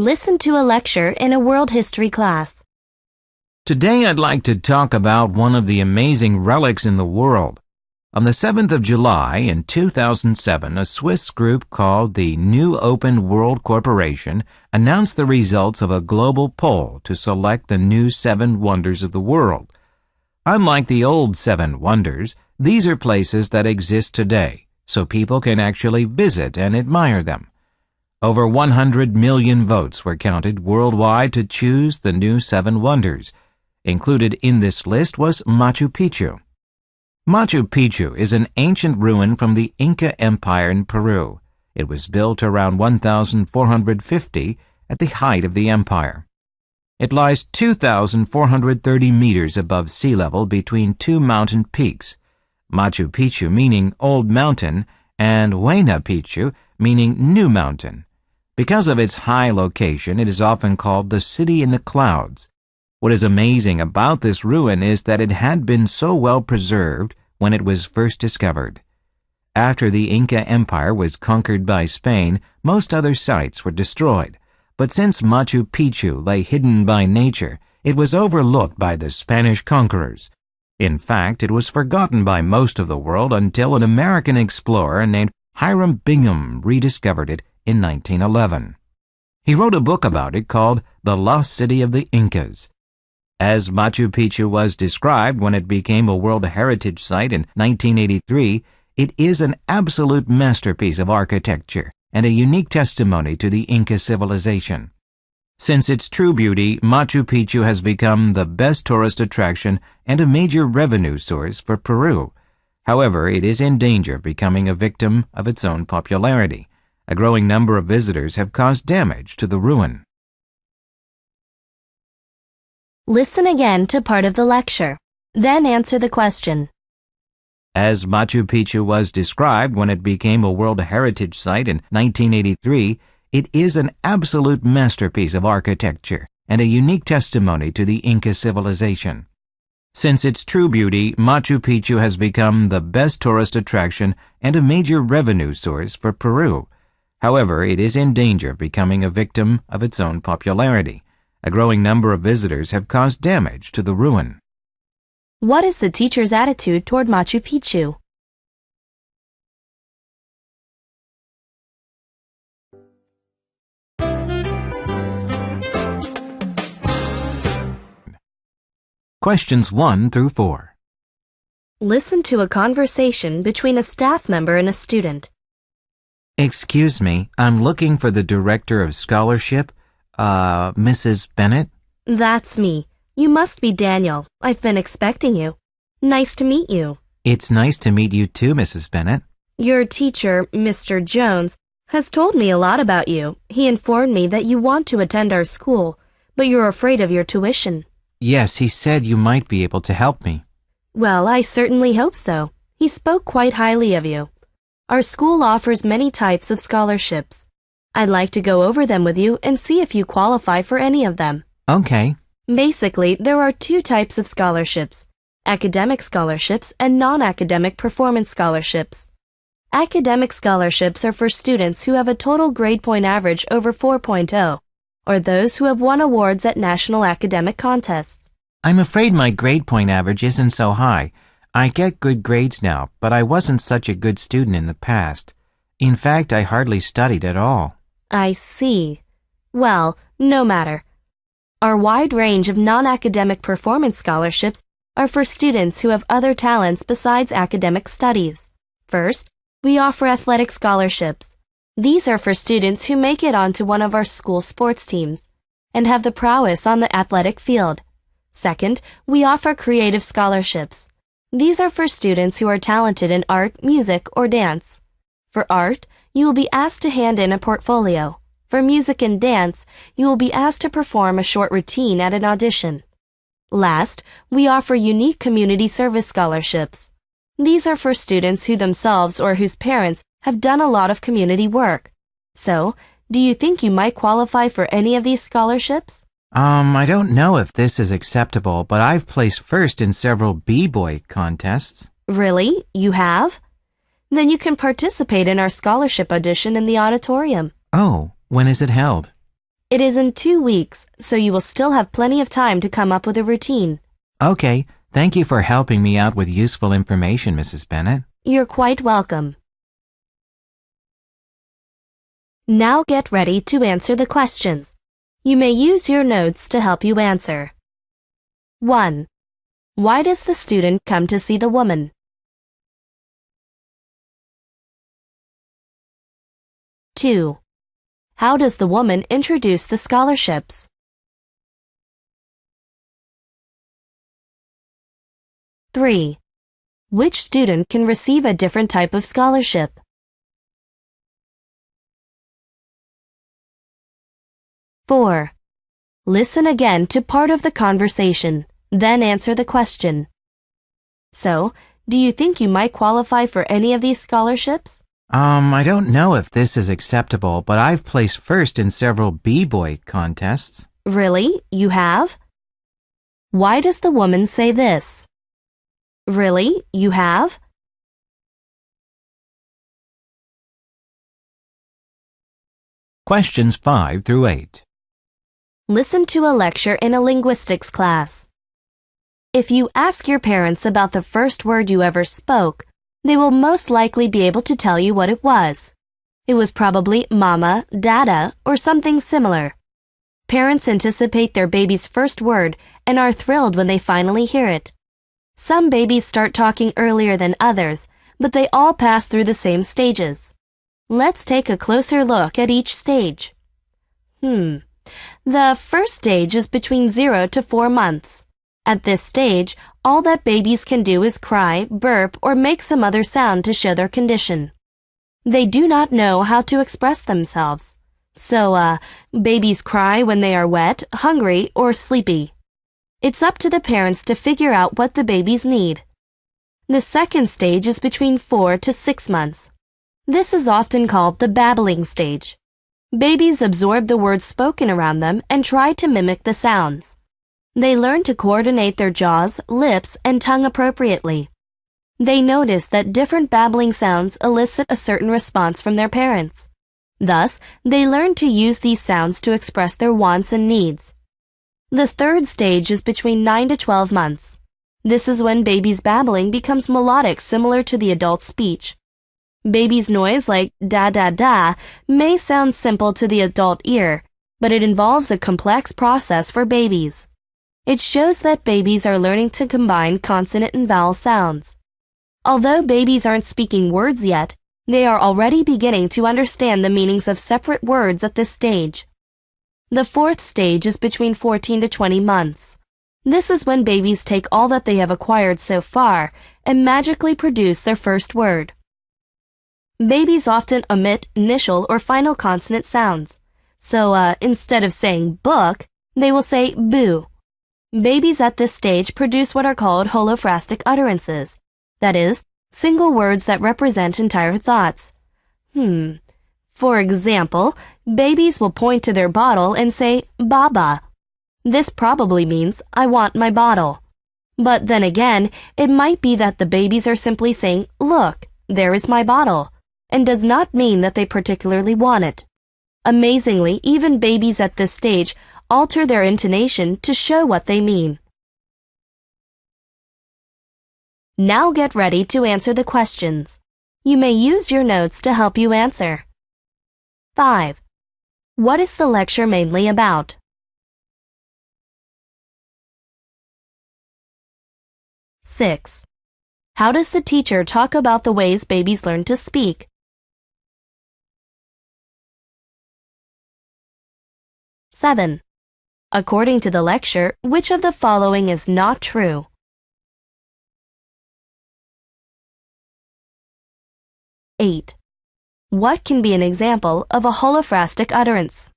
Listen to a lecture in a world history class. Today I'd like to talk about one of the amazing relics in the world. On the 7th of July in 2007, a Swiss group called the New Open World Corporation announced the results of a global poll to select the new 7 wonders of the world. Unlike the old 7 wonders, these are places that exist today, so people can actually visit and admire them. Over 100 million votes were counted worldwide to choose the new 7 wonders. Included in this list was Machu Picchu. Machu Picchu is an ancient ruin from the Inca Empire in Peru. It was built around 1450 at the height of the empire. It lies 2,430 meters above sea level between 2 mountain peaks, Machu Picchu meaning Old Mountain and Huayna Picchu meaning New Mountain. Because of its high location, it is often called the City in the Clouds. What is amazing about this ruin is that it had been so well preserved when it was first discovered. After the Inca Empire was conquered by Spain, most other sites were destroyed. But since Machu Picchu lay hidden by nature, it was overlooked by the Spanish conquerors. In fact, it was forgotten by most of the world until an American explorer named Hiram Bingham rediscovered it in 1911. He wrote a book about it called The Lost City of the Incas. As Machu Picchu was described when it became a World Heritage Site in 1983, it is an absolute masterpiece of architecture and a unique testimony to the Inca civilization. Since its true beauty, Machu Picchu has become the best tourist attraction and a major revenue source for Peru. However, it is in danger of becoming a victim of its own popularity. A growing number of visitors have caused damage to the ruin. Listen again to part of the lecture, then answer the question. As Machu Picchu was described when it became a World Heritage Site in 1983, it is an absolute masterpiece of architecture and a unique testimony to the Inca civilization. Since its true beauty, Machu Picchu has become the best tourist attraction and a major revenue source for Peru. However, it is in danger of becoming a victim of its own popularity. A growing number of visitors have caused damage to the ruin. What is the teacher's attitude toward Machu Picchu? Questions 1 through 4. Listen to a conversation between a staff member and a student. Excuse me, I'm looking for the Director of Scholarship, Mrs. Bennett? That's me. You must be Daniel. I've been expecting you. Nice to meet you. It's nice to meet you too, Mrs. Bennett. Your teacher, Mr. Jones, has told me a lot about you. He informed me that you want to attend our school, but you're afraid of your tuition. Yes, he said you might be able to help me. Well, I certainly hope so. He spoke quite highly of you. Our school offers many types of scholarships. I'd like to go over them with you and see if you qualify for any of them. Okay. Basically, there are 2 types of scholarships: academic scholarships and non-academic performance scholarships. Academic scholarships are for students who have a total grade point average over 4.0, or those who have won awards at national academic contests. I'm afraid my grade point average isn't so high. I get good grades now, but I wasn't such a good student in the past. In fact, I hardly studied at all. I see. Well, no matter. Our wide range of non-academic performance scholarships are for students who have other talents besides academic studies. First, we offer athletic scholarships. These are for students who make it onto one of our school sports teams and have the prowess on the athletic field. Second, we offer creative scholarships. These are for students who are talented in art, music, or dance. For art, you will be asked to hand in a portfolio. For music and dance, you will be asked to perform a short routine at an audition. Last, we offer unique community service scholarships. These are for students who themselves or whose parents have done a lot of community work. So, do you think you might qualify for any of these scholarships? I don't know if this is acceptable, but I've placed first in several b-boy contests. Really? You have? Then you can participate in our scholarship audition in the auditorium. Oh, when is it held? It is in 2 weeks, so you will still have plenty of time to come up with a routine. Okay, thank you for helping me out with useful information, Mrs. Bennett. You're quite welcome. Now get ready to answer the questions. You may use your notes to help you answer. 1. Why does the student come to see the woman? 2. How does the woman introduce the scholarships? 3. Which student can receive a different type of scholarship? 4. Listen again to part of the conversation, then answer the question. So, do you think you might qualify for any of these scholarships? I don't know if this is acceptable, but I've placed first in several b-boy contests. Really? You have? Why does the woman say this? Really? You have? Questions 5 through 8. Listen to a lecture in a linguistics class. If you ask your parents about the first word you ever spoke, they will most likely be able to tell you what it was. It was probably mama, dada, or something similar. Parents anticipate their baby's first word and are thrilled when they finally hear it. Some babies start talking earlier than others, but they all pass through the same stages. Let's take a closer look at each stage. The first stage is between 0 to 4 months. At this stage, all that babies can do is cry, burp, or make some other sound to show their condition. They do not know how to express themselves. So, babies cry when they are wet, hungry, or sleepy. It's up to the parents to figure out what the babies need. The second stage is between 4 to 6 months. This is often called the babbling stage. Babies absorb the words spoken around them and try to mimic the sounds. They learn to coordinate their jaws, lips, and tongue appropriately. They notice that different babbling sounds elicit a certain response from their parents. Thus, they learn to use these sounds to express their wants and needs. The third stage is between 9 to 12 months. This is when baby's babbling becomes melodic, similar to the adult speech. Baby's noise, like da-da-da, may sound simple to the adult ear, but it involves a complex process for babies. It shows that babies are learning to combine consonant and vowel sounds. Although babies aren't speaking words yet, they are already beginning to understand the meanings of separate words at this stage. The fourth stage is between 14 to 20 months. This is when babies take all that they have acquired so far and magically produce their first word. Babies often omit initial or final consonant sounds. So, instead of saying book, they will say boo. Babies at this stage produce what are called holophrastic utterances. That is, single words that represent entire thoughts. For example, babies will point to their bottle and say, Baba. This probably means, I want my bottle. But then again, it might be that the babies are simply saying, look, there is my bottle, and does not mean that they particularly want it. Amazingly, even babies at this stage alter their intonation to show what they mean. Now get ready to answer the questions. You may use your notes to help you answer. 5. What is the lecture mainly about? 6. How does the teacher talk about the ways babies learn to speak? 7. According to the lecture, which of the following is not true? 8. What can be an example of a holophrastic utterance?